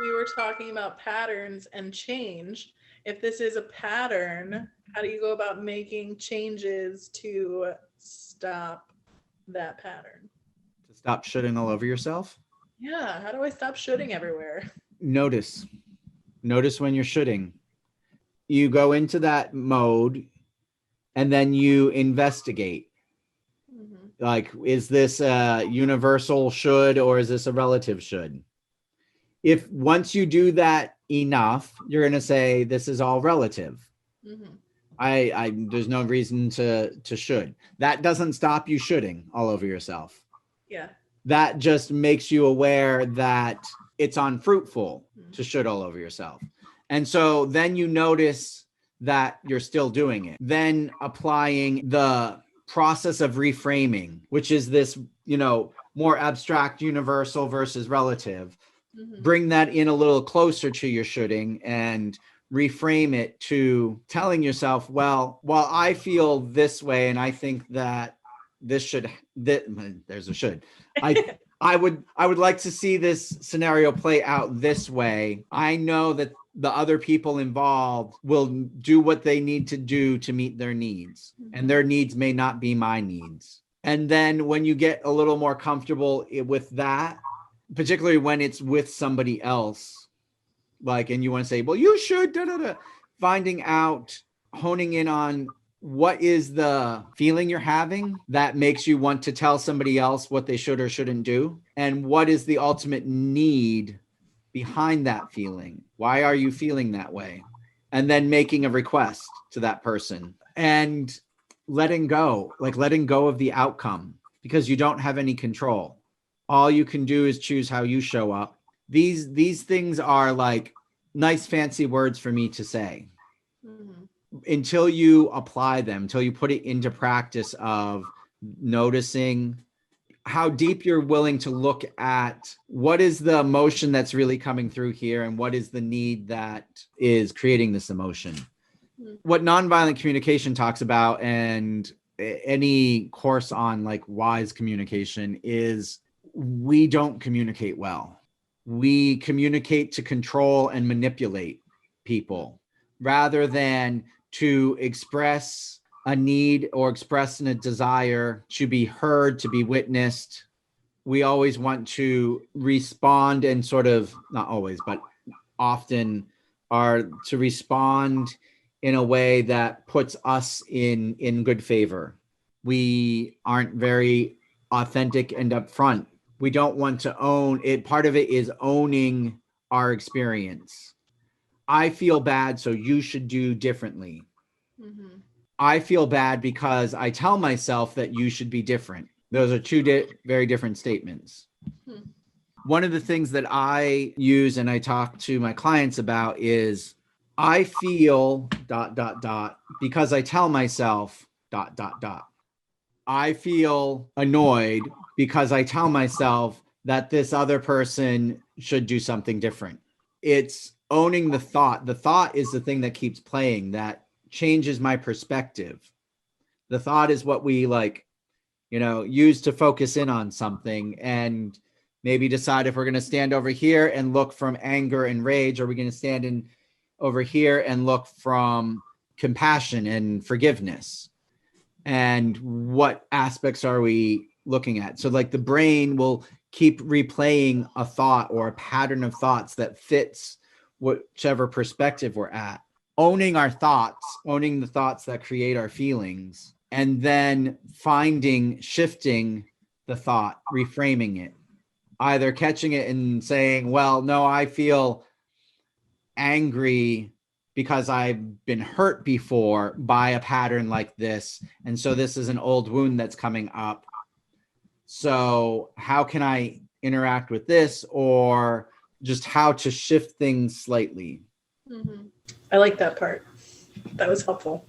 we were talking about patterns and change, if this is a pattern, how do you go about making changes to stop that pattern? To stop shitting all over yourself. Yeah, how do I stop shooting everywhere? Notice. Notice when you're shitting. You go into that mode and then you investigate. Like, is this a universal should or is this a relative should? If once you do that enough, you're going to say this is all relative. I there's no reason to should. That doesn't stop you shoulding all over yourself. Yeah. That just makes you aware that it's unfruitful to should all over yourself. And so then you notice that you're still doing it. Then applying the process of reframing, which is this, more abstract universal versus relative. Bring that in a little closer to your shoulding and reframe it to telling yourself, well, while I feel this way and I think that this should, there's a should. I would like to see this scenario play out this way. I know that the other people involved will do what they need to do to meet their needs, and their needs may not be my needs. And then when you get a little more comfortable with that, particularly when it's with somebody else, and you want to say, well, you should, finding out, honing in on what is the feeling you're having that makes you want to tell somebody else what they should or shouldn't do, and what is the ultimate need behind that feeling. Why are you feeling that way? And then making a request to that person and letting go of the outcome, because you don't have any control. All you can do is choose how you show up. These things are like nice fancy words for me to say. Until you apply them, until you put it into practice of noticing how deep you're willing to look at what is the emotion that's really coming through here and what is the need that is creating this emotion. What nonviolent communication talks about, and any course on wise communication, is we don't communicate well. We communicate to control and manipulate people rather than to express a need or express a desire to be heard, to be witnessed. We always want to respond and sort of, not always, but often are to respond in a way that puts us in good favor. We aren't very authentic and upfront. We don't want to own it. Part of it is owning our experience. I feel bad, so you should do differently. I feel bad because I tell myself that you should be different. Those are two very different statements. One of the things that I use and I talk to my clients about is I feel ... because I tell myself ... I feel annoyed because I tell myself that this other person should do something different. It's owning the thought. The thought is the thing that keeps playing, that changes my perspective. The thought is what we use to focus in on something and maybe decide if we're going to stand over here and look from anger and rage, or we're going to stand over here and look from compassion and forgiveness. And what aspects are we looking at? So the brain will keep replaying a thought or a pattern of thoughts that fits whichever perspective we're at. Owning our thoughts, owning the thoughts that create our feelings, and then shifting the thought, reframing it, either catching it and saying, well, no, I feel angry because I've been hurt before by a pattern like this. And so this is an old wound that's coming up. So how can I interact with this, or just how to shift things slightly? I like that part. That was helpful.